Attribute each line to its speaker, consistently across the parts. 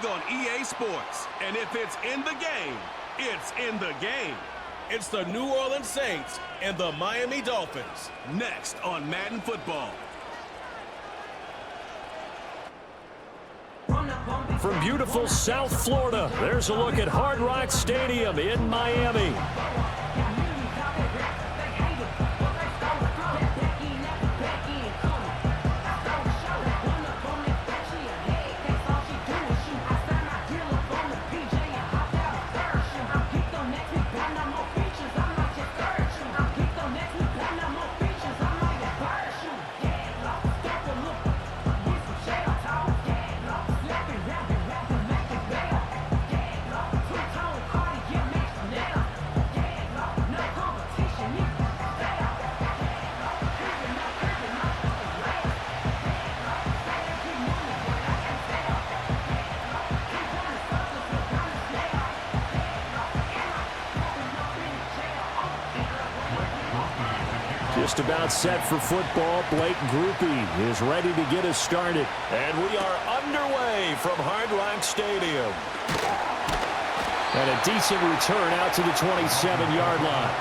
Speaker 1: on EA Sports. And if it's in the game, it's in the game. It's the New Orleans Saints and the Miami Dolphins. Next on Madden Football.
Speaker 2: From beautiful South Florida, there's a look at Hard Rock Stadium in Miami. Just about set for football. Blake Groupie is ready to get us started. And we are underway from Hard Rock Stadium. And a decent return out to the 27-yard line.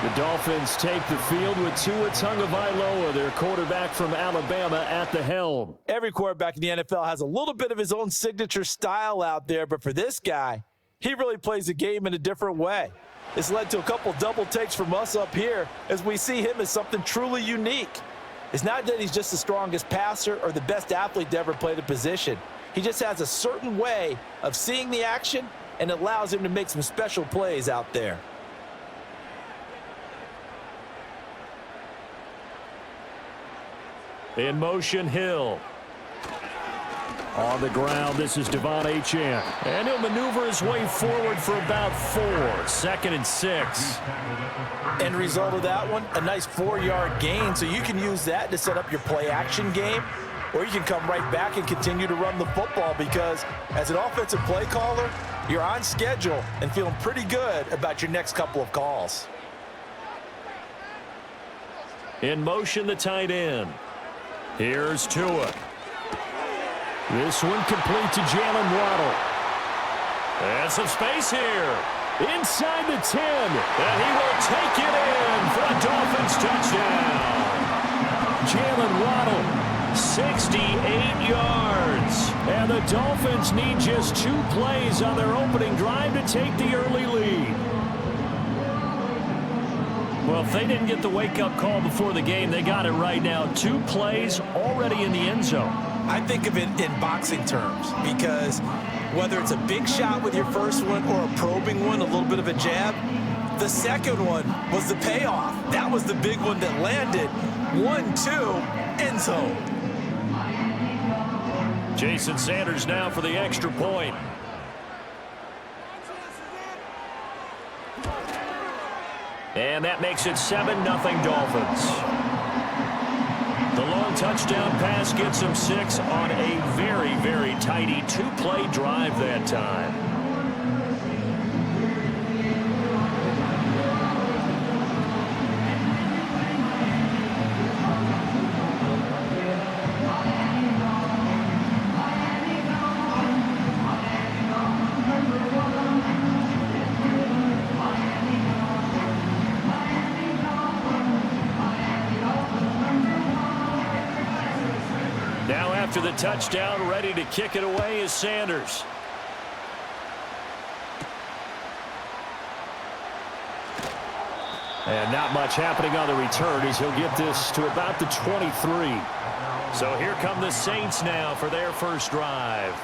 Speaker 2: The Dolphins take the field with Tua Tagovailoa, their quarterback from Alabama, at the helm.
Speaker 3: Every quarterback in the NFL has a little bit of his own signature style out there, but for this guy, he really plays the game in a different way. It's led to a couple double takes from us up here as we see him as something truly unique. It's not that he's just the strongest passer or the best athlete to ever play the position. He just has a certain way of seeing the action, and it allows him to make some special plays out there.
Speaker 2: In motion, Hill. On the ground, this is Devon Achane. And he'll maneuver his way forward for about 4. 2nd and 6.
Speaker 3: End result of that one, a nice 4-yard gain. So you can use that to set up your play-action game, or you can come right back and continue to run the football because as an offensive play caller, you're on schedule and feeling pretty good about your next couple of calls.
Speaker 2: In motion, the tight end. Here's Tua. This one complete to Jalen Waddle. And some space here. Inside the 10. And he will take it in for a Dolphins touchdown. Jalen Waddle, 68 yards. And the Dolphins need just 2 plays on their opening drive to take the early lead. Well, if they didn't get the wake-up call before the game, they got it right now. 2 plays already in the end zone.
Speaker 3: I think of it in boxing terms because whether it's a big shot with your first one or a probing one, a little bit of a jab, the second one was the payoff. That was the big one that landed. 1-2, end zone.
Speaker 2: Jason Sanders now for the extra point. And that makes it 7-0 Dolphins. The long touchdown pass gets them 6 on a very, very tidy 2-play drive that time. After the touchdown, ready to kick it away is Sanders. And not much happening on the return as he'll get this to about the 23. So here come the Saints now for their first drive.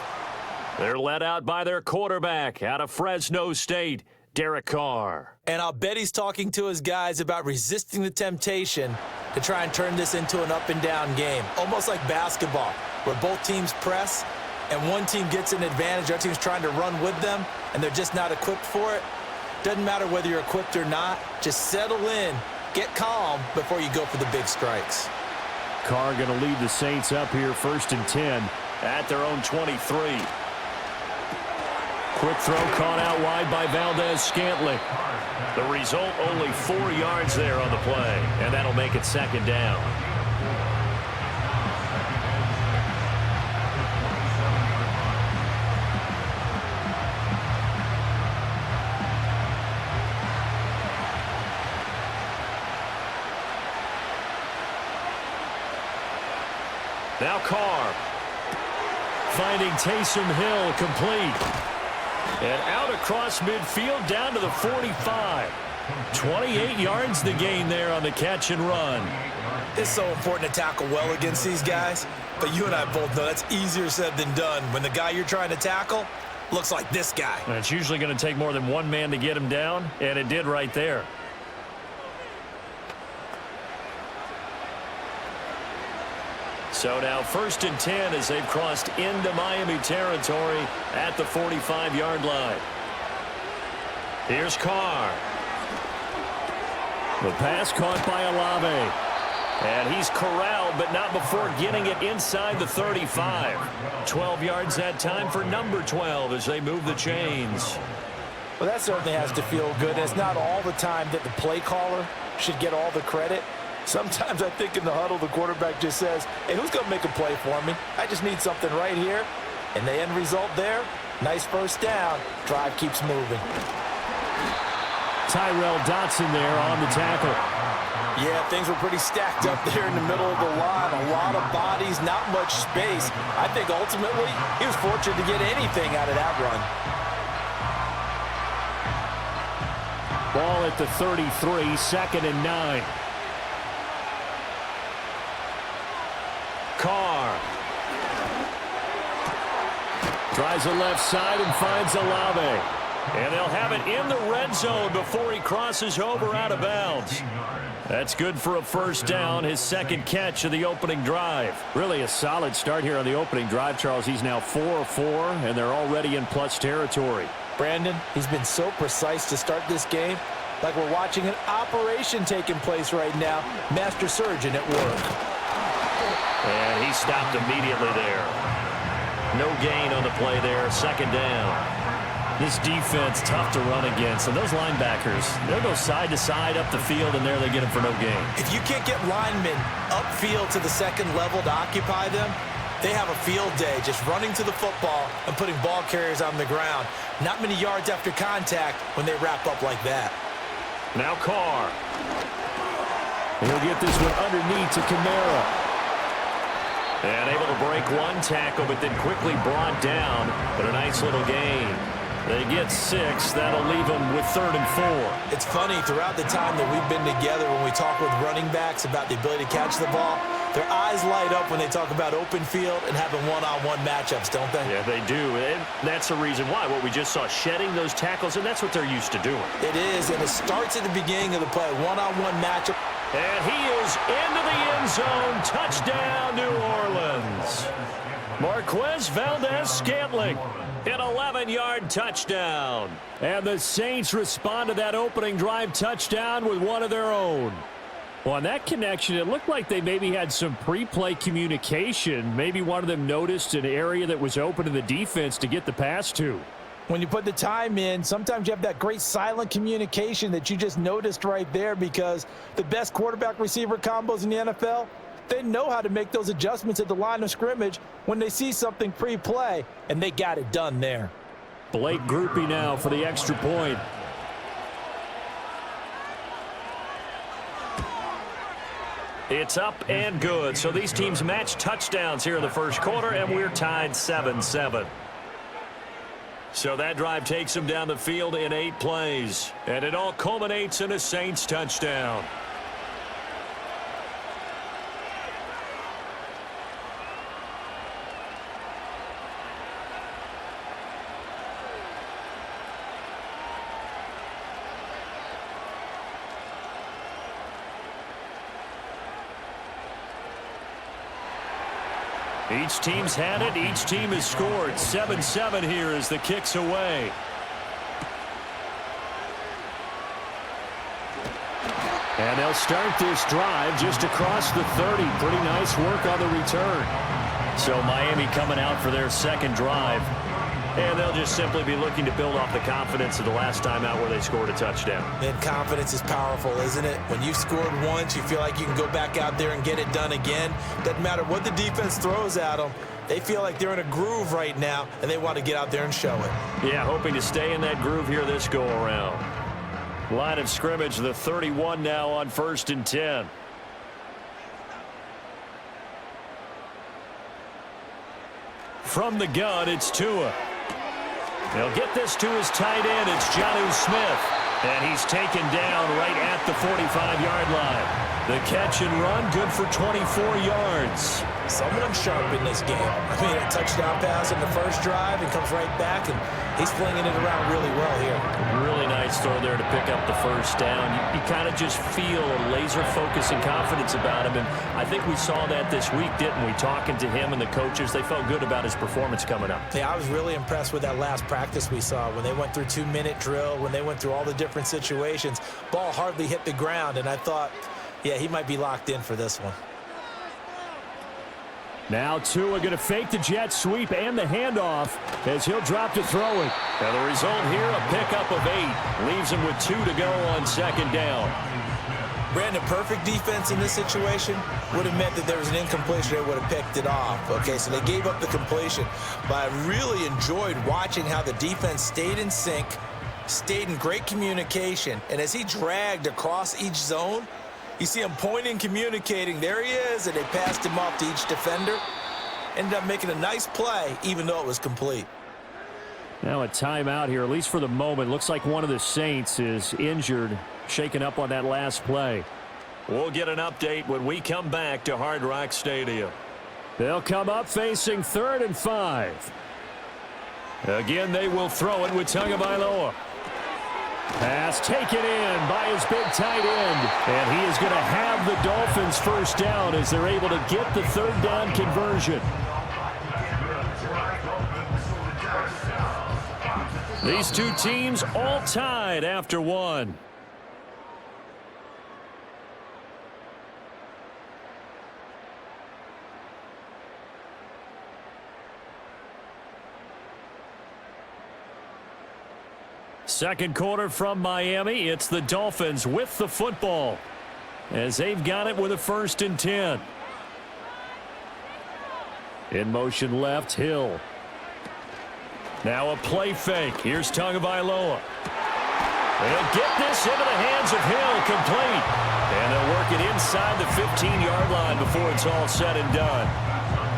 Speaker 2: They're led out by their quarterback out of Fresno State, Derek Carr.
Speaker 3: And I'll bet he's talking to his guys about resisting the temptation to try and turn this into an up-and-down game, almost like basketball, where both teams press and one team gets an advantage, our team's trying to run with them, and they're just not equipped for it. Doesn't matter whether you're equipped or not. Just settle in, get calm before you go for the big strikes.
Speaker 2: Carr going to lead the Saints up here 1st and 10 at their own 23. Quick throw caught out wide by Valdez-Scantling. The result, only 4 yards there on the play, and that'll make it 2nd down. Now Carr. Finding Taysom Hill complete. And out across midfield down to the 45. 28 yards the gain there on the catch and run.
Speaker 3: It's so important to tackle well against these guys, but you and I both know that's easier said than done when the guy you're trying to tackle looks like this guy.
Speaker 2: And it's usually going to take more than one man to get him down, and it did right there. So now 1st and 10 as they've crossed into Miami territory at the 45-yard line. Here's Carr. The pass caught by Olave. And he's corralled, but not before getting it inside the 35. 12 yards that time for number 12 as they move the chains.
Speaker 3: Well, that certainly has to feel good. It's not all the time that the play caller should get all the credit. Sometimes I think in the huddle, the quarterback just says, hey, who's going to make a play for me? I just need something right here. And the end result there, nice first down. Drive keeps moving.
Speaker 2: Tyrell Dotson there on the tackle.
Speaker 3: Yeah, things were pretty stacked up there in the middle of the line. A lot of bodies, not much space. I think ultimately he was fortunate to get anything out of that run.
Speaker 2: Ball at the 33, 2nd and 9. Carr. Tries the left side and finds Olave. And they'll have it in the red zone before he crosses over out of bounds. That's good for a first down, his 2nd catch of the opening drive. Really a solid start here on the opening drive, Charles. He's now 4 of 4, and they're already in plus territory.
Speaker 3: Brandon, he's been so precise to start this game, like we're watching an operation taking place right now. Master surgeon at work.
Speaker 2: And he stopped immediately there. No gain on the play there, 2nd down. This defense tough to run against, and those linebackers, they'll go side to side up the field, and there they get him for no gain.
Speaker 3: If you can't get linemen upfield to the 2nd level to occupy them, they have a field day just running to the football and putting ball carriers on the ground. Not many yards after contact when they wrap up like that.
Speaker 2: Now Carr. He'll get this one underneath to Kamara. And able to break one tackle, but then quickly brought down. But a nice little gain. They get 6. That'll leave them with 3rd and 4.
Speaker 3: It's funny, throughout the time that we've been together, when we talk with running backs about the ability to catch the ball, their eyes light up when they talk about open field and having one-on-one matchups, don't they?
Speaker 2: Yeah, they do. And that's the reason why. What we just saw, shedding those tackles, and that's what they're used to doing.
Speaker 3: It is, and it starts at the beginning of the play. One-on-one matchup.
Speaker 2: And he is into the end zone. Touchdown, New Orleans. Marquez Valdez-Scantling. An 11-yard touchdown. And the Saints respond to that opening drive touchdown with one of their own. Well, on that connection, it looked like they maybe had some pre-play communication. Maybe one of them noticed an area that was open in the defense to get the pass to.
Speaker 3: When you put the time in, sometimes you have that great silent communication that you just noticed right there, because the best quarterback-receiver combos in the NFL, they know how to make those adjustments at the line of scrimmage when they see something pre-play, and they got it done there.
Speaker 2: Blake Grupe now for the extra point. It's up and good. So these teams match touchdowns here in the first quarter, and we're tied 7-7. So that drive takes them down the field in 8 plays. And it all culminates in a Saints touchdown. Each team's had it. Each team has scored. 7-7 here as the kick's away. And they'll start this drive just across the 30. Pretty nice work on the return. So Miami coming out for their second drive. And they'll just simply be looking to build off the confidence of the last time out where they scored a touchdown.
Speaker 3: And confidence is powerful, isn't it? When you've scored once, you feel like you can go back out there and get it done again. Doesn't matter what the defense throws at them. They feel like they're in a groove right now, and they want to get out there and show it.
Speaker 2: Yeah, hoping to stay in that groove here this go-around. Line of scrimmage, the 31 now on 1st and 10. from the gun, it's Tua. He'll get this to his tight end. It's Jonnu Smith. And he's taken down right at the 45-yard line. The catch and run, good for 24 yards.
Speaker 3: Someone sharp in this game. I mean, a touchdown pass in the first drive and comes right back, and he's flinging it around really well here.
Speaker 2: Really nice throw there to pick up the first down. You kind of just feel a laser focus and confidence about him, and I think we saw that this week, didn't we? Talking to him and the coaches, they felt good about his performance coming up.
Speaker 3: Yeah, I was really impressed with that last practice we saw when they went through 2-minute drill, when they went through all the different situations. Ball hardly hit the ground, and I thought, yeah, he might be locked in for this one.
Speaker 2: Now Tua going to fake the jet sweep and the handoff as he'll drop to throw it. And the result here, a pickup of 8. Leaves him with 2 to go on second down.
Speaker 3: Brandon, perfect defense in this situation would have meant that there was an incompletion. They would have picked it off. Okay, so they gave up the completion. But I really enjoyed watching how the defense stayed in sync, stayed in great communication. And as he dragged across each zone, you see him pointing, communicating. There he is, and they passed him off to each defender. Ended up making a nice play, even though it was complete.
Speaker 2: Now a timeout here, at least for the moment. Looks like one of the Saints is injured, shaken up on that last play. We'll get an update when we come back to Hard Rock Stadium. They'll come up facing 3rd and 5. Again, they will throw it with Tagovailoa. Pass taken in by his big tight end. And he is going to have the Dolphins first down as they're able to get the 3rd down conversion. These two teams all tied after 1. Second quarter from Miami. It's the Dolphins with the football as they've got it with a 1st and 10. In motion left, Hill. Now a play fake. Here's Tagovailoa. They'll get this into the hands of Hill, complete. And they'll work it inside the 15-yard line before it's all said and done.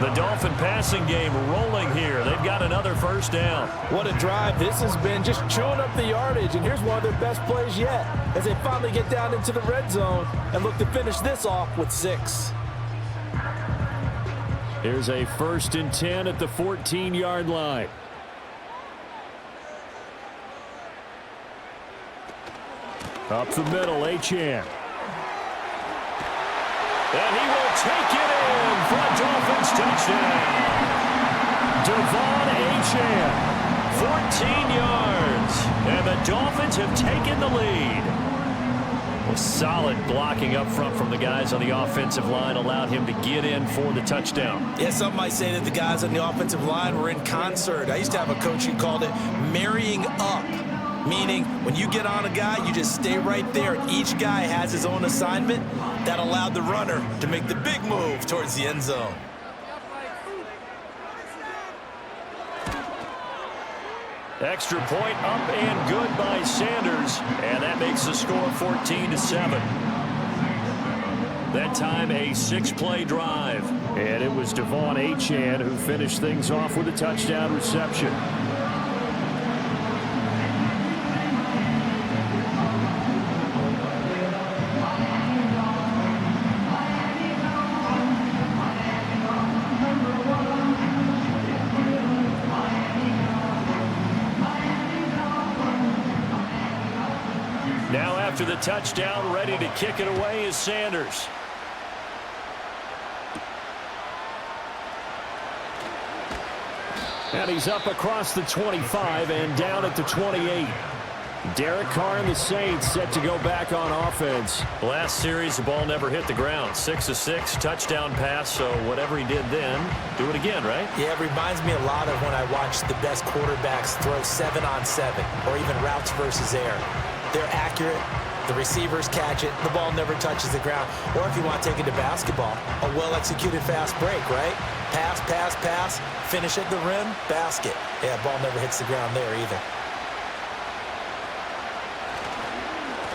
Speaker 2: The Dolphin passing game rolling here. They've got another first down.
Speaker 3: What a drive this has been, just chewing up the yardage. And here's one of their best plays yet as they finally get down into the red zone and look to finish this off with 6.
Speaker 2: Here's a 1st and 10 at the 14-yard line. Up the middle, Achane. And he will take it in for a Dolphins touchdown. Devon Achane, 14 yards. And the Dolphins have taken the lead. Well, solid blocking up front from the guys on the offensive line allowed him to get in for the touchdown.
Speaker 3: Yeah, some might say that the guys on the offensive line were in concert. I used to have a coach who called it marrying up. Meaning, when you get on a guy, you just stay right there. Each guy has his own assignment. That allowed the runner to make the big move towards the end zone.
Speaker 2: Extra point up and good by Sanders. And that makes the score 14-7. That time a 6-play drive. And it was Devon Achane who finished things off with a touchdown reception. Now after the touchdown, ready to kick it away is Sanders. And he's up across the 25 and down at the 28. Derek Carr and the Saints set to go back on offense. Last series, the ball never hit the ground. 6 of 6, touchdown pass, so whatever he did then, do it again, right?
Speaker 3: Yeah, it reminds me a lot of when I watched the best quarterbacks throw 7-on-7 or even routes versus air. They're accurate. The receivers catch it. The ball never touches the ground. Or if you want to take it to basketball, a well-executed fast break, right? Pass, pass, pass, finish at the rim, basket. Yeah, ball never hits the ground there either.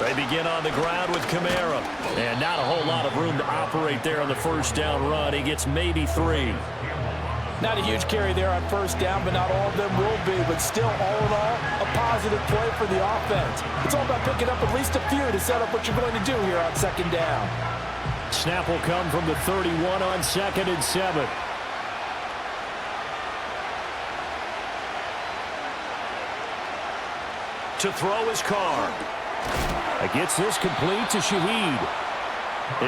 Speaker 2: They begin on the ground with Kamara. And not a whole lot of room to operate there on the first down run. He gets maybe 3.
Speaker 3: Not a huge carry there on first down, but not all of them will be. But still, all in all, a positive play for the offense. It's all about picking up at least a few to set up what you're going to do here on second down.
Speaker 2: Snap will come from the 31 on 2nd and 7. To throw his Carr. Gets this complete to Shaheed.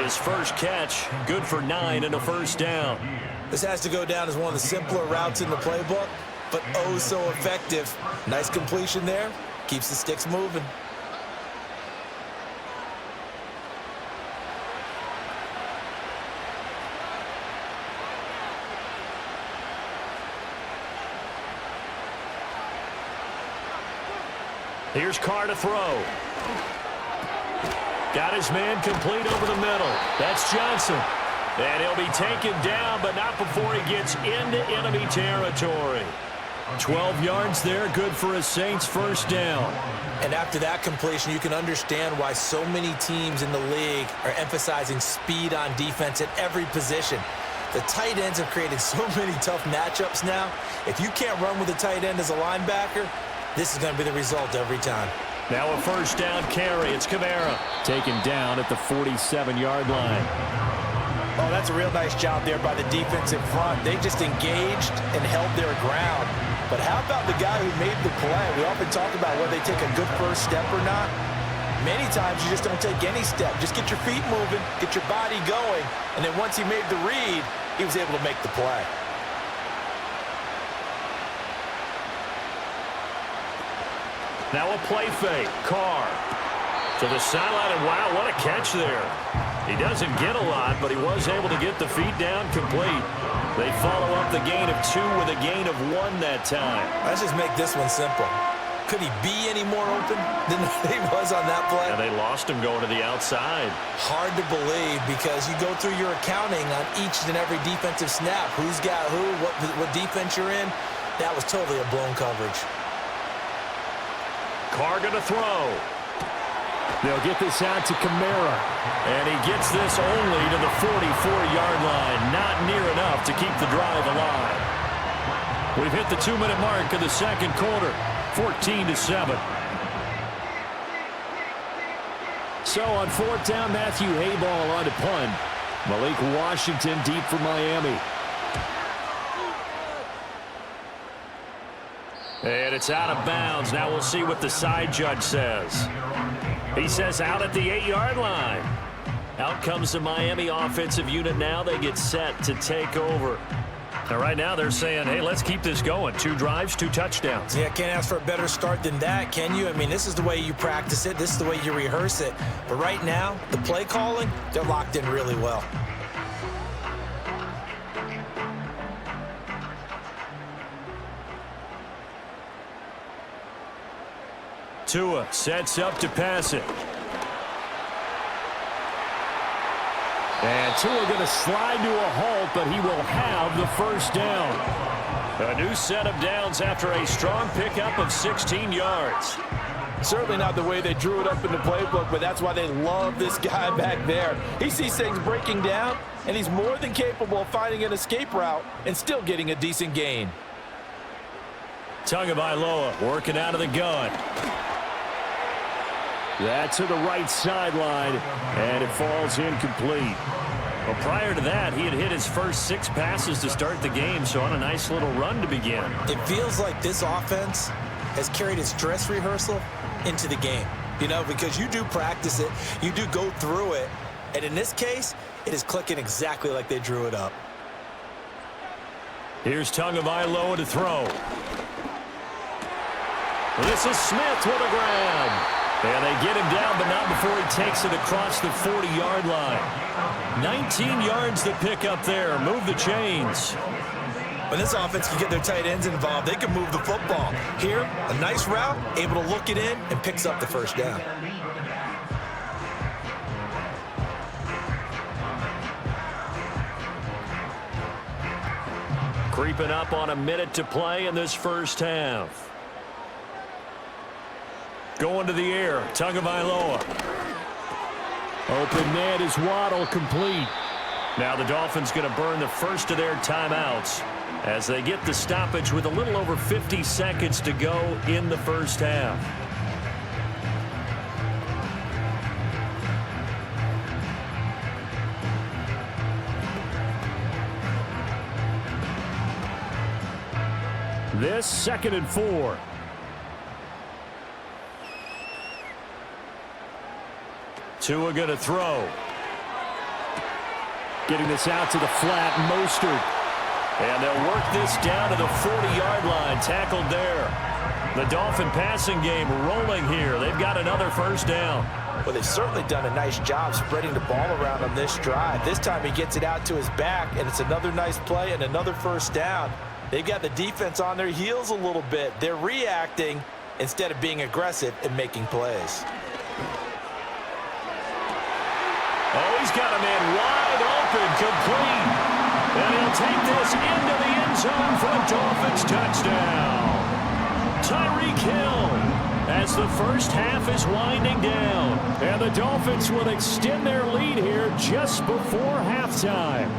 Speaker 2: His first catch, good for 9 and a first down.
Speaker 3: This has to go down as one of the simpler routes in the playbook, but oh so effective. Nice completion there. Keeps the sticks moving.
Speaker 2: Here's Carr to throw. Got his man complete over the middle. That's Johnson. And he'll be taken down, but not before he gets into enemy territory. 12 yards there, good for a Saints first down.
Speaker 3: And after that completion, you can understand why so many teams in the league are emphasizing speed on defense at every position. The tight ends have created so many tough matchups now. If you can't run with a tight end as a linebacker, this is going to be the result every time.
Speaker 2: Now a first down carry. It's Kamara. Taken down at the 47-yard line.
Speaker 3: Oh, that's a real nice job there by the defense in front. They just engaged and held their ground. But how about the guy who made the play? We often talk about whether they take a good first step or not. Many times you just don't take any step. Just get your feet moving, get your body going, and then once he made the read, he was able to make the play.
Speaker 2: Now a play fake. Carr to the sideline, and wow, what a catch there. He doesn't get a lot, but he was able to get the feet down complete. They follow up the gain of 2 with a gain of 1 that time.
Speaker 3: Let's just make this one simple. Could he be any more open than he was on that play?
Speaker 2: And they lost him going to the outside.
Speaker 3: Hard to believe because you go through your accounting on each and every defensive snap. Who's got who, what defense you're in. That was totally a blown coverage.
Speaker 2: Carr going to throw. They'll get this out to Kamara. And he gets this only to the 44-yard line. Not near enough to keep the drive alive. We've hit the 2-minute mark of the second quarter. 14-7. So on fourth down, Matthew Hayball on to punt. Malik Washington deep for Miami. And it's out of bounds. Now we'll see what the side judge says. He says out at the 8-yard line. Out comes the Miami offensive unit now. They get set to take over. And right now they're saying, hey, let's keep this going. 2 drives, 2 touchdowns.
Speaker 3: Yeah, can't ask for a better start than that, can you? I mean, this is the way you practice it. This is the way you rehearse it. But right now, the play calling, they're locked in really well.
Speaker 2: Tua sets up to pass it. And Tua going to slide to a halt, but he will have the first down. A new set of downs after a strong pickup of 16 yards.
Speaker 3: Certainly not the way they drew it up in the playbook, but that's why they love this guy back there. He sees things breaking down, and he's more than capable of finding an escape route and still getting a decent gain.
Speaker 2: Tagovailoa working out of the gun. That to the right sideline, and it falls incomplete. Well, prior to that, he had hit his first 6 passes to start the game, so on a nice little run to begin.
Speaker 3: It feels like this offense has carried its dress rehearsal into the game, you know, because you do practice it, you do go through it, and in this case, it is clicking exactly like they drew it up.
Speaker 2: Here's Tagovailoa to throw. This is Smith with a grab. And they get him down, but not before he takes it across the 40-yard line. 19 yards to pick up there. Move the chains.
Speaker 3: When this offense can get their tight ends involved, they can move the football. Here, a nice route, able to look it in, and picks up the first down.
Speaker 2: Creeping up on a minute to play in this first half. Going to the air, Tagovailoa. Open net is Waddle complete. Now the Dolphins going to burn the first of their timeouts. as they get the stoppage with a little over 50 seconds to go in the first half. This 2nd and 4. Tua going to throw. Getting this out to the flat, Mostert. And they'll work this down to the 40-yard line, tackled there. The Dolphin passing game rolling here. They've got another first down.
Speaker 3: Well, they've certainly done a nice job spreading the ball around on this drive. This time he gets it out to his back, and it's another nice play and another first down. They've got the defense on their heels a little bit. They're reacting instead of being aggressive and making plays.
Speaker 2: Oh, he's got a man wide open, complete. And he'll take this into the end zone for a Dolphins touchdown. Tyreek Hill as the first half is winding down. And the Dolphins will extend their lead here just before halftime.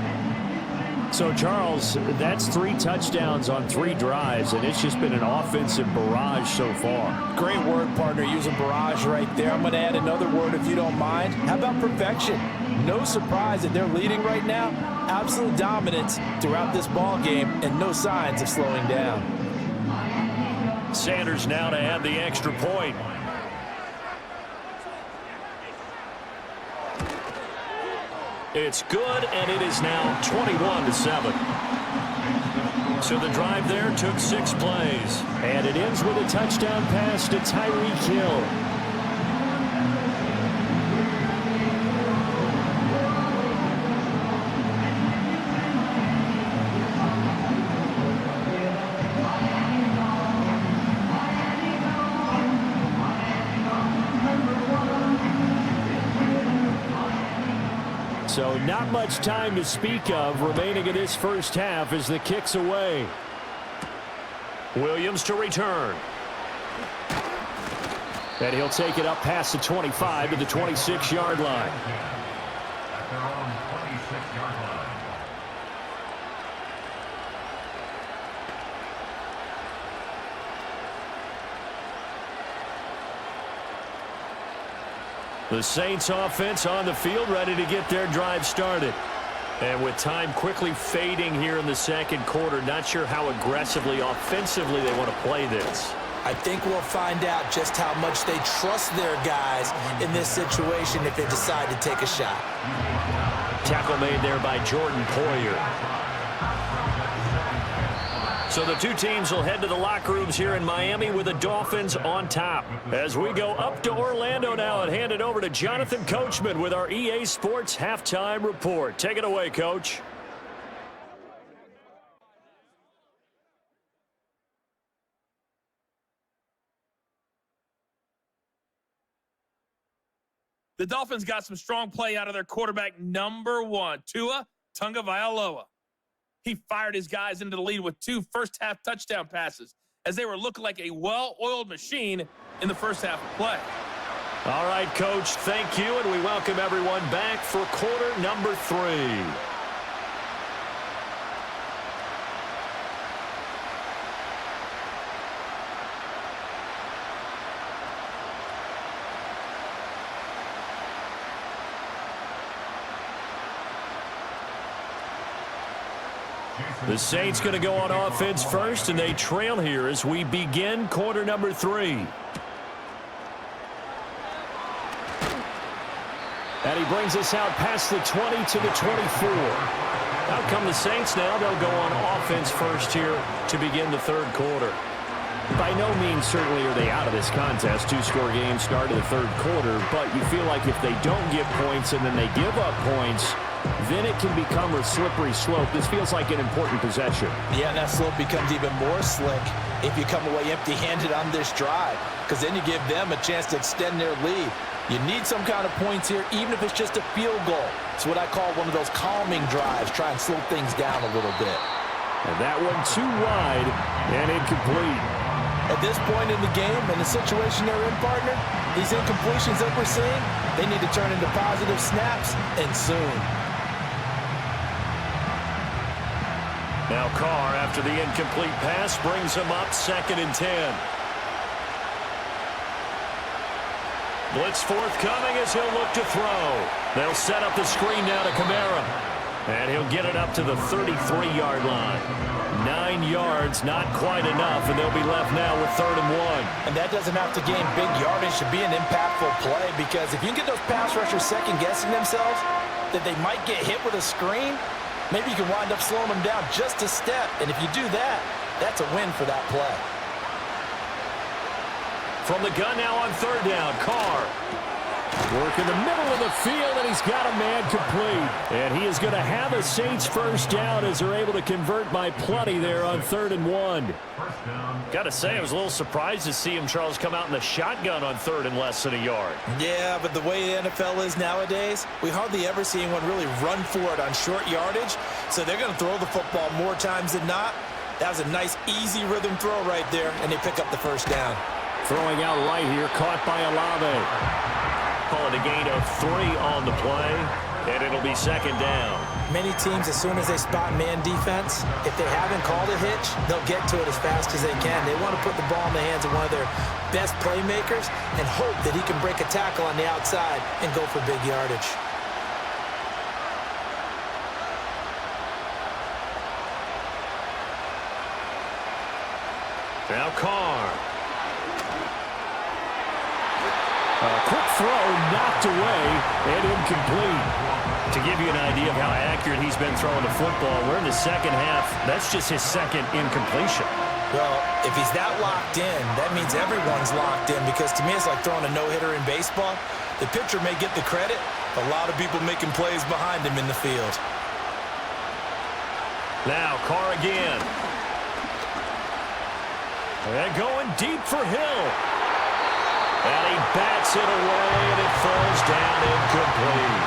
Speaker 2: So, Charles, that's 3 touchdowns on 3 drives, and it's just been an offensive barrage so far.
Speaker 3: Great word, partner, using barrage right there. I'm going to add another word if you don't mind. How about perfection? No surprise that they're leading right now. Absolute dominance throughout this ball game and no signs of slowing down.
Speaker 2: Sanders now to add the extra point. It's good, and it is now 21-7. So the drive there took 6 plays. And it ends with a touchdown pass to Tyreek Hill. So not much time to speak of remaining in this first half as the kick's away. Williams to return. And he'll take it up past the 25 to the 26-yard line. The Saints offense on the field, ready to get their drive started. And with time quickly fading here in the second quarter, not sure how aggressively, offensively they want to play this.
Speaker 3: I think we'll find out just how much they trust their guys in this situation if they decide to take a shot.
Speaker 2: Tackle made there by Jordan Poyer. So the two teams will head to the locker rooms here in Miami with the Dolphins on top. As we go up to Orlando now and hand it over to Jonathan Coachman with our EA Sports Halftime Report. Take it away, Coach.
Speaker 4: The Dolphins got some strong play out of their quarterback, number 1, Tua Tagovailoa. He fired his guys into the lead with 2 first-half touchdown passes as they were looking like a well-oiled machine in the first half of play.
Speaker 2: All right, Coach, thank you, and we welcome everyone back for quarter number 3. The Saints going to go on offense first, and they trail here as we begin quarter number 3. And he brings us out past the 20 to the 24. Out come the Saints now. They'll go on offense first here to begin the third quarter. By no means certainly are they out of this contest. 2-score game start of the third quarter, but you feel like if they don't get points and then they give up points, then it can become a slippery slope. This feels like an important possession.
Speaker 3: Yeah, and that slope becomes even more slick if you come away empty-handed on this drive, because then you give them a chance to extend their lead. You need some kind of points here, even if it's just a field goal. It's what I call one of those calming drives. Try and slow things down a little bit.
Speaker 2: And that one too wide and incomplete.
Speaker 3: At this point in the game, in the situation they're in, partner, these incompletions that we're seeing, they need to turn into positive snaps, and soon.
Speaker 2: Now Carr, after the incomplete pass, brings him up 2nd and 10. Blitz forthcoming as he'll look to throw. They'll set up the screen now to Kamara. And he'll get it up to the 33-yard line. 9 yards, not quite enough, and they'll be left now with 3rd and 1.
Speaker 3: And that doesn't have to gain big yardage to be an impactful play, because if you can get those pass rushers second-guessing themselves that they might get hit with a screen, maybe you can wind up slowing them down just a step. And if you do that, that's a win for that play.
Speaker 2: From the gun now on 3rd down, Carr. Work in the middle of the field, and he's got a man complete. And he is going to have a Saints first down as they're able to convert by plenty there on 3rd and 1. Got to say, I was a little surprised to see him, Charles, come out in the shotgun on 3rd and less than a yard.
Speaker 3: Yeah, but the way the NFL is nowadays, we hardly ever see anyone really run for it on short yardage. So they're going to throw the football more times than not. That was a nice, easy rhythm throw right there, and they pick up the first down.
Speaker 2: Throwing out light here, caught by Olave. Call it a gain of 3 on the play, and it'll be 2nd down.
Speaker 3: Many teams, as soon as they spot man defense, if they haven't called a hitch, they'll get to it as fast as they can. They want to put the ball in the hands of one of their best playmakers and hope that he can break a tackle on the outside and go for big yardage.
Speaker 2: Now Carr. A quick throw knocked away and incomplete. To give you an idea of how accurate he's been throwing the football, we're in the 2nd half. That's just his 2nd incompletion.
Speaker 3: Well, if he's that locked in, that means everyone's locked in, because to me it's like throwing a no-hitter in baseball. The pitcher may get the credit, but a lot of people making plays behind him in the field.
Speaker 2: Now Carr again. And going deep for Hill. And he bats it away, and it falls down incomplete.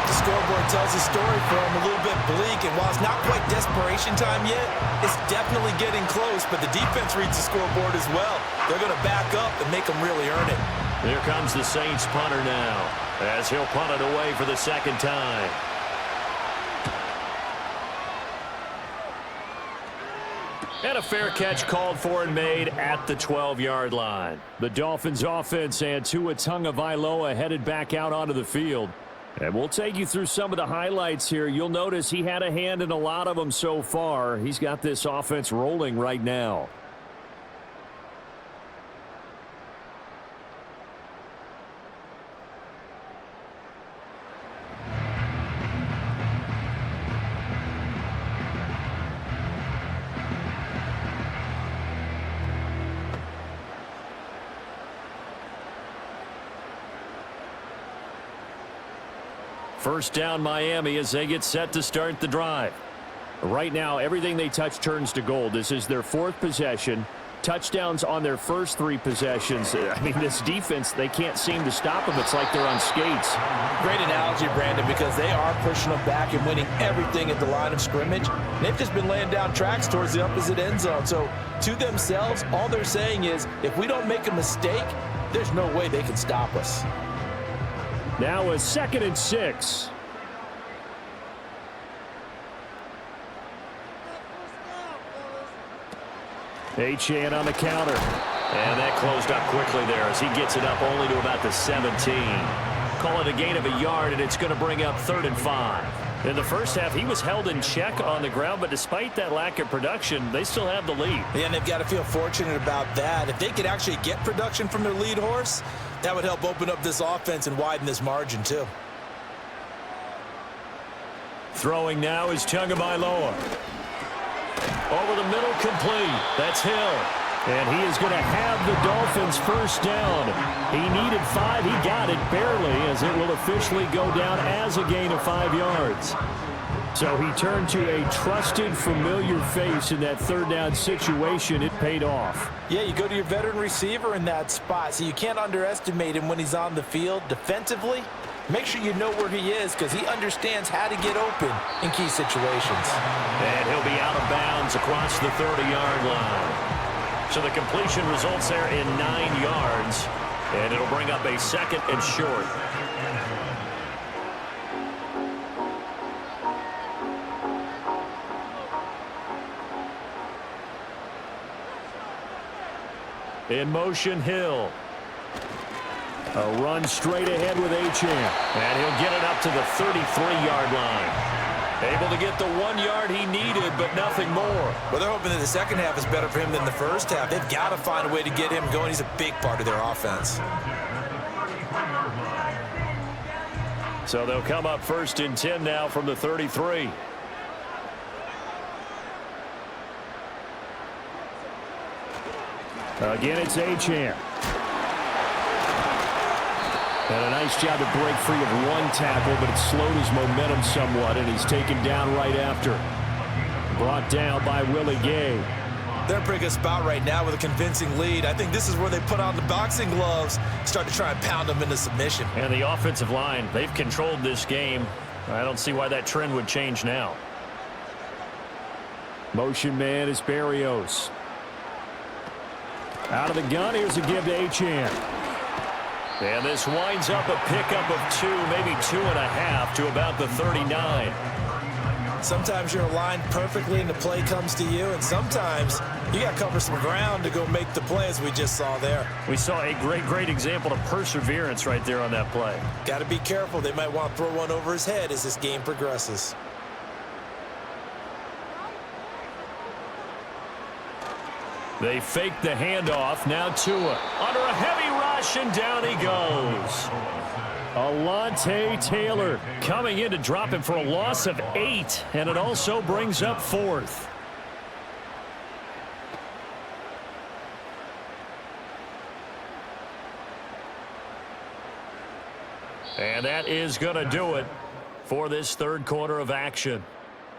Speaker 3: The scoreboard tells the story for him, a little bit bleak, and while it's not quite desperation time yet, it's definitely getting close, but the defense reads the scoreboard as well. They're going to back up and make them really earn it.
Speaker 2: Here comes the Saints punter now, as he'll punt it away for the 2nd time. And a fair catch called for and made at the 12-yard line. The Dolphins offense and Tua Tagovailoa headed back out onto the field. And we'll take you through some of the highlights here. You'll notice he had a hand in a lot of them so far. He's got this offense rolling right now. First down Miami as they get set to start the drive. Right now, everything they touch turns to gold. This is their 4th possession. Touchdowns on their first 3 possessions. I mean, this defense, they can't seem to stop them. It's like they're on skates.
Speaker 3: Great analogy, Brandon, because they are pushing them back and winning everything at the line of scrimmage. They've just been laying down tracks towards the opposite end zone. So to themselves, all they're saying is, if we don't make a mistake, there's no way they can stop us.
Speaker 2: Now a 2nd and 6. Achane on the counter. And that closed up quickly there as he gets it up only to about the 17. Call it a gain of a yard, and it's going to bring up 3rd and 5. In the first half, he was held in check on the ground, but despite that lack of production, they still have the lead.
Speaker 3: Yeah, and they've got to feel fortunate about that. If they could actually get production from their lead horse, that would help open up this offense and widen this margin too.
Speaker 2: Throwing now is Tagovailoa. Over the middle, complete. That's Hill. And he is going to have the Dolphins first down. He needed 5. He got it barely, as it will officially go down as a gain of 5 yards. So he turned to a trusted, familiar face in that 3rd down situation. It paid off.
Speaker 3: Yeah, you go to your veteran receiver in that spot, so you can't underestimate him when he's on the field. Defensively, make sure you know where he is, because he understands how to get open in key situations.
Speaker 2: And he'll be out of bounds across the 30-yard line. So the completion results there in 9 yards, and it'll bring up a 2nd and short. In motion, Hill. A run straight ahead with Achane. And he'll get it up to the 33-yard line. Able to get the 1 yard he needed, but nothing more.
Speaker 3: Well, they're hoping that the second half is better for him than the first half. They've got to find a way to get him going. He's a big part of their offense.
Speaker 2: So they'll come up 1st and 10 now from the 33. Again, it's Achane. And a nice job to break free of 1 tackle, but it slowed his momentum somewhat, and he's taken down right after. Brought down by Willie Gay.
Speaker 3: They're in a pretty good spot right now with a convincing lead. I think this is where they put on the boxing gloves, start to try and pound them into submission.
Speaker 2: And the offensive line, they've controlled this game. I don't see why that trend would change now. Motion man is Berrios. Out of the gun, here's a give to Achane. And this winds up a pickup of 2, maybe 2.5 to about the 39.
Speaker 3: Sometimes you're aligned perfectly and the play comes to you, and sometimes you got to cover some ground to go make the play, as we just saw there.
Speaker 2: We saw a great example of perseverance right there on that play.
Speaker 3: Got to be careful. They might want to throw one over his head as this game progresses.
Speaker 2: They fake the handoff. Now Tua under a heavy rush, and down he goes. Alontae Taylor coming in to drop him for a loss of 8, and it also brings up 4th. And that is going to do it for this 3rd quarter of action.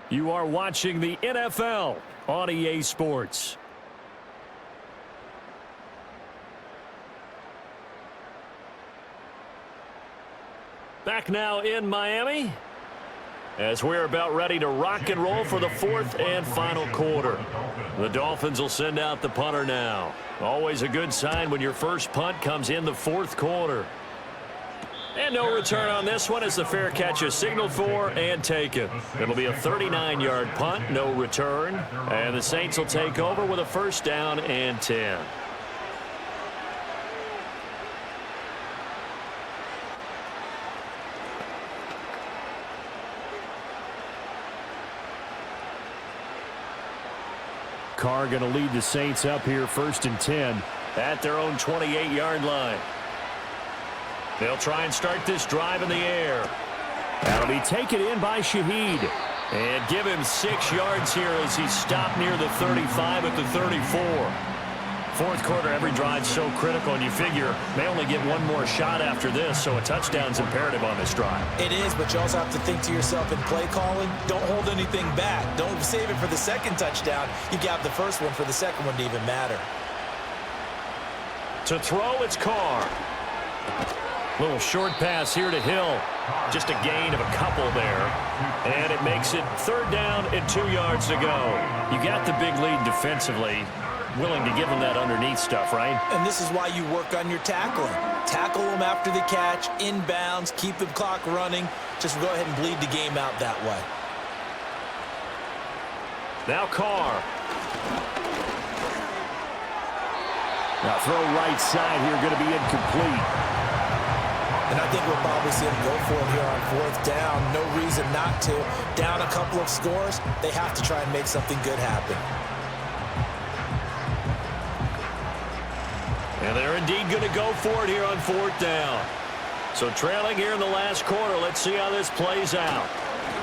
Speaker 2: You are watching the NFL on EA Sports. Back now in Miami as we're about ready to rock and roll for the 4th and final quarter. The Dolphins will send out the punter now. Always a good sign when your first punt comes in the 4th quarter. And no return on this one as the fair catch is signaled for and taken. It'll be a 39-yard punt, no return. And the Saints will take over with a 1st down and 10. Carr going to lead the Saints up here 1st and 10 at their own 28-yard line. They'll try and start this drive in the air. That'll be taken in by Shaheed. And give him 6 yards here as he's stopped near the 35 at the 34. 4th quarter, every drive's so critical, and you figure they only get one more shot after this, so a touchdown's imperative on this drive.
Speaker 3: It is, but you also have to think to yourself in play calling, don't hold anything back. Don't save it for the 2nd touchdown. You got the 1st one for the 2nd one to even matter.
Speaker 2: To throw, it's Carr. Little short pass here to Hill. Just a gain of a couple there. And it makes it 3rd down and 2 yards to go. You got the big lead defensively. Willing to give them that underneath stuff, right?
Speaker 3: And this is why you work on your tackling. Tackle them after the catch, inbounds, keep the clock running. Just go ahead and bleed the game out that way.
Speaker 2: Now Carr. Now throw right side here, going to be incomplete.
Speaker 3: And I think we'll probably see him go for it here on 4th down. No reason not to. Down a couple of scores, they have to try and make something good happen.
Speaker 2: And they're indeed going to go for it here on 4th down. So trailing here in the last quarter, let's see how this plays out.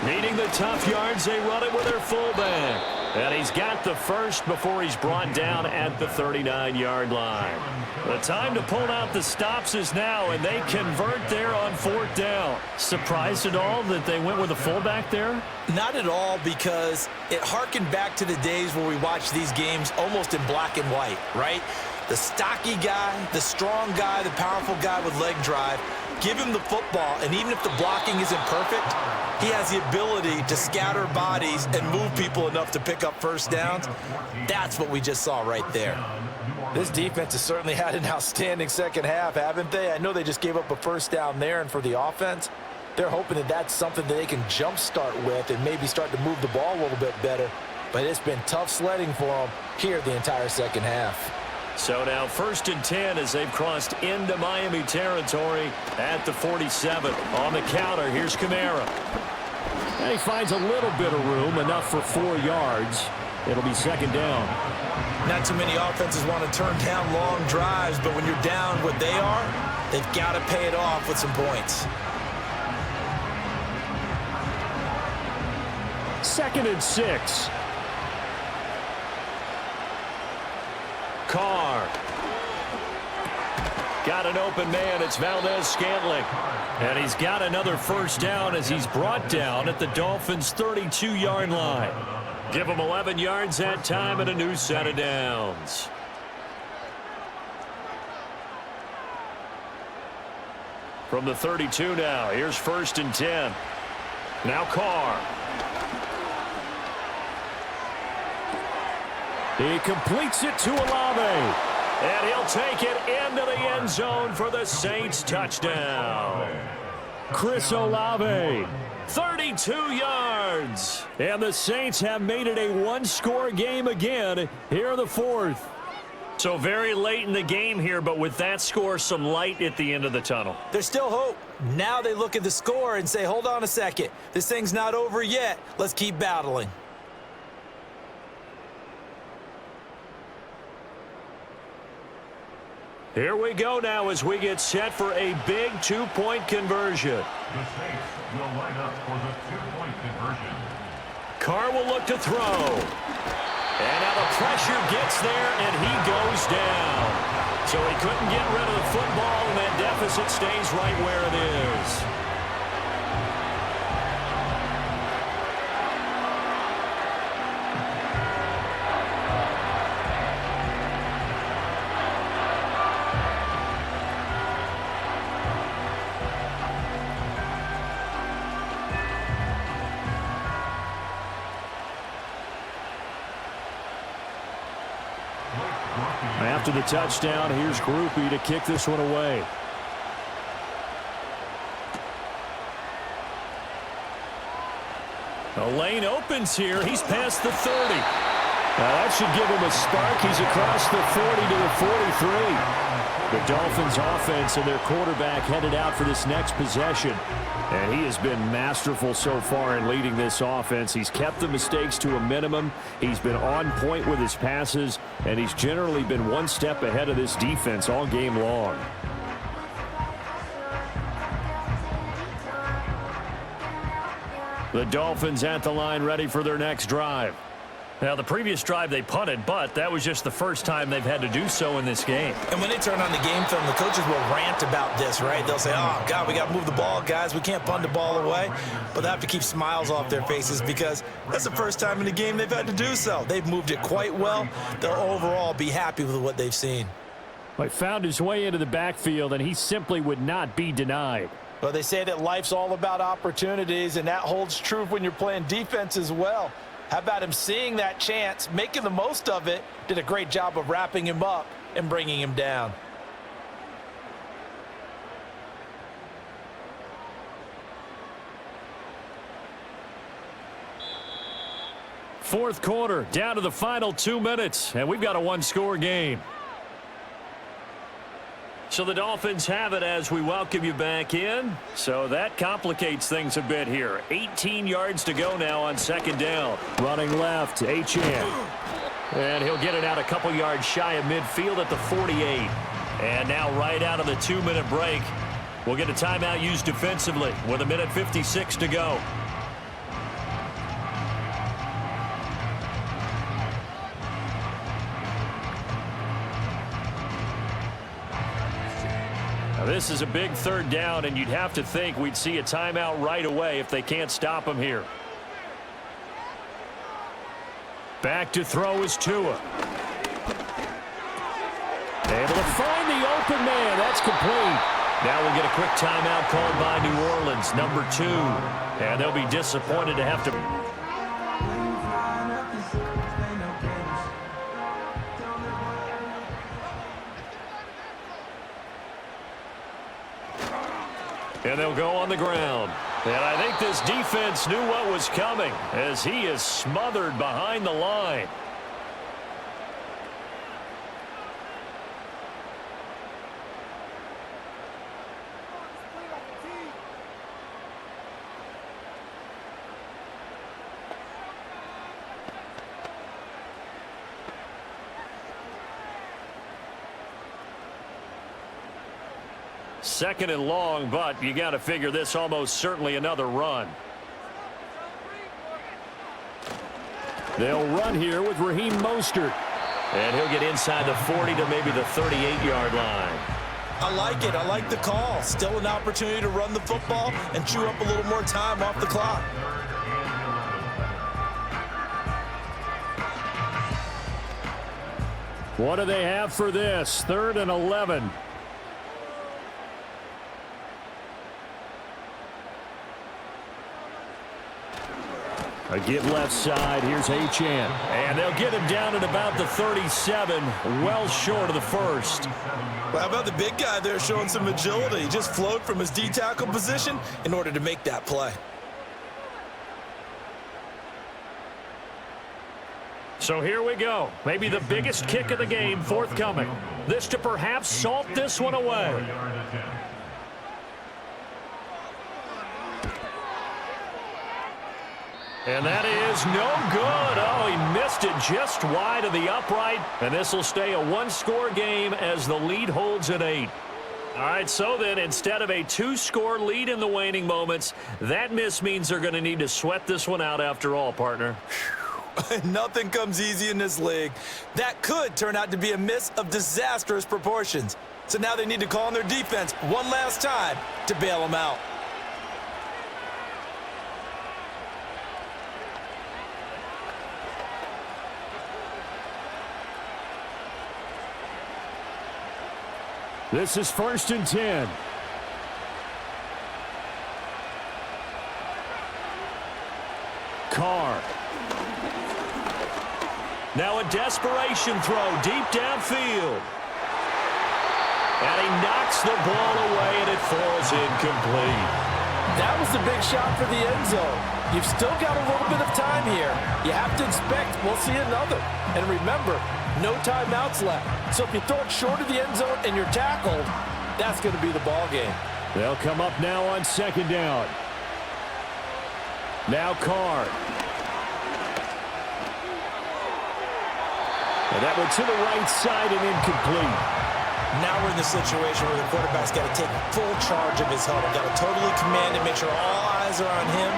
Speaker 2: Needing the tough yards, they run it with their fullback. And he's got the 1st before he's brought down at the 39-yard line. The time to pull out the stops is now, and they convert there on 4th down. Surprised at all that they went with a fullback there?
Speaker 3: Not at all, because it harkened back to the days where we watched these games almost in black and white, right? The stocky guy, the strong guy, the powerful guy with leg drive. Give him the football, and even if the blocking isn't perfect, he has the ability to scatter bodies and move people enough to pick up 1st downs. That's what we just saw right there. This defense has certainly had an outstanding 2nd half, haven't they? I know they just gave up a 1st down there, and for the offense, they're hoping that that's something that they can jumpstart with and maybe start to move the ball a little bit better. But it's been tough sledding for them here the entire 2nd half.
Speaker 2: So now 1st and 10 as they've crossed into Miami territory at the 47. On the counter, here's Kamara. And he finds a little bit of room, enough for 4 yards. It'll be 2nd down.
Speaker 3: Not too many offenses want to turn down long drives, but when you're down what they are, they've got to pay it off with some points.
Speaker 2: 2nd and 6. Carr. Got an open man. It's Valdez-Scantling. And he's got another 1st down as he's brought down at the Dolphins' 32-yard line. Give him 11 yards that time and a new set of downs. From the 32 now, here's 1st and 10. Now Carr. He completes it to Olave. And he'll take it into the end zone for the Saints touchdown. Chris Olave, 32 yards. And the Saints have made it a 1-score game again here in the 4th. So very late in the game here, but with that score, some light at the end of the tunnel.
Speaker 3: There's still hope. Now they look at the score and say, hold on a second. This thing's not over yet. Let's keep battling.
Speaker 2: Here we go now as we get set for a big 2-point conversion.
Speaker 5: The Saints will line up for the 2-point conversion.
Speaker 2: Carr will look to throw. And now the pressure gets there, and he goes down. So he couldn't get rid of the football, and that deficit stays right where it is. After the touchdown, here's Groupie to kick this one away. The lane opens here. He's past the 30. Now that should give him a spark. He's across the 40 to the 43. The Dolphins offense and their quarterback headed out for this next possession. And he has been masterful so far in leading this offense. He's kept the mistakes to a minimum. He's been on point with his passes, and he's generally been one step ahead of this defense all game long. The Dolphins at the line ready for their next drive. Now, the previous drive they punted, but that was just the first time they've had to do so in this game.
Speaker 3: And when they turn on the game film, the coaches will rant about this, right? They'll say, oh, God, we got to move the ball, guys. We can't punt the ball away. But they have to keep smiles off their faces because that's the first time in the game they've had to do so. They've moved it quite well. They'll overall be happy with what they've seen.
Speaker 2: He found his way into the backfield, and he simply would not be denied.
Speaker 3: Well, they say that life's all about opportunities, and that holds true when you're playing defense as well. How about him seeing that chance, making the most of it, did a great job of wrapping him up and bringing him down.
Speaker 2: Fourth quarter, down to the final 2 minutes, and we've got a one-score game. So the Dolphins have it as we welcome you back in. So that complicates things a bit here. 18 yards to go now on second down. Running left, Achane. And he'll get it out a couple yards shy of midfield at the 48. And now right out of the 2-minute break, we'll get a timeout used defensively with 1:56 to go. Now this is a big third down, and you'd have to think we'd see a timeout right away if they can't stop him here. Back to throw is Tua. Able to find the open man. That's complete. Now we'll get a quick timeout called by New Orleans, number 2. And they'll be disappointed to have to... And they'll go on the ground. And I think this defense knew what was coming as he is smothered behind the line. Second and long, but you got to figure this almost certainly another run. They'll run here with Raheem Mostert. And he'll get inside the 40 to maybe the 38-yard line.
Speaker 3: I like it. I like the call. Still an opportunity to run the football and chew up a little more time off the clock.
Speaker 2: What do they have for this? 3rd and 11. A give left side. Here's Achane. And they'll get him down at about the 37, well short of the first.
Speaker 3: Well, how about the big guy there showing some agility? He just flowed from his D-tackle position in order to make that play.
Speaker 2: So here we go. Maybe the biggest kick of the game forthcoming. This to perhaps salt this one away. And that is no good. Oh, he missed it just wide of the upright. And this will stay a one-score game as the lead holds at 8. All right, so then instead of a 2-score lead in the waning moments, that miss means they're going to need to sweat this one out after all, partner.
Speaker 3: Nothing comes easy in this league. That could turn out to be a miss of disastrous proportions. So now they need to call on their defense one last time to bail them out.
Speaker 2: This is 1st and 10. Carr. Now a desperation throw deep downfield. And he knocks the ball away, and it falls incomplete.
Speaker 3: That was the big shot for the end zone. You've still got a little bit of time here. You have to expect we'll see another. And remember, no timeouts left. So if you throw it short of the end zone and you're tackled, that's going to be the ball game.
Speaker 2: They'll come up now on 2nd down. Now Carr. And that one to the right side and incomplete.
Speaker 3: Now we're in the situation where the quarterback's got to take full charge of his huddle. Got to totally command and make sure all eyes are on him.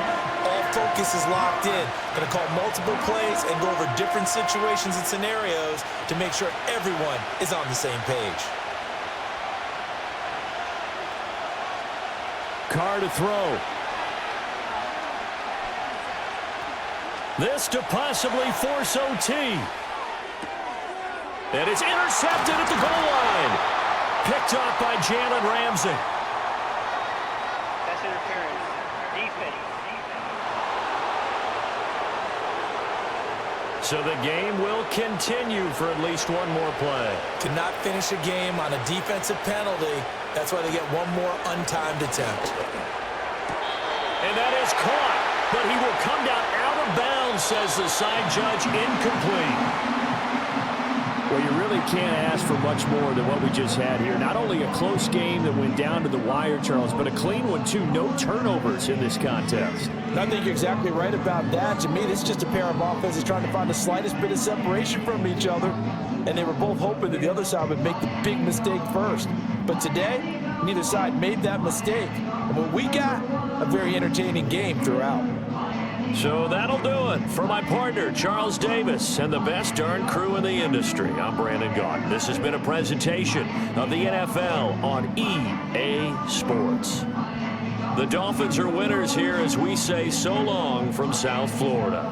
Speaker 3: All focus is locked in. Going to call multiple plays and go over different situations and scenarios to make sure everyone is on the same page.
Speaker 2: Carr to throw. This to possibly force OT. And it's intercepted at the goal line. Picked off by Jalen Ramsey.
Speaker 6: That's interference. Defense.
Speaker 2: So the game will continue for at least one more play.
Speaker 3: Cannot finish a game on a defensive penalty. That's why they get one more untimed attempt.
Speaker 2: And that is caught. But he will come down out of bounds, says the side judge, incomplete. Well, you really can't ask for much more than what we just had here. Not only a close game that went down to the wire, Charles, but a clean one, too. No turnovers in this contest.
Speaker 3: I think you're exactly right about that. To me, this is just a pair of offenses trying to find the slightest bit of separation from each other. And they were both hoping that the other side would make the big mistake first. But today, neither side made that mistake. And what we got, a very entertaining game throughout.
Speaker 2: So that'll do it for my partner, Charles Davis, and the best darn crew in the industry. I'm Brandon Gaudin. This has been a presentation of the NFL on EA Sports. The Dolphins are winners here as we say so long from South Florida.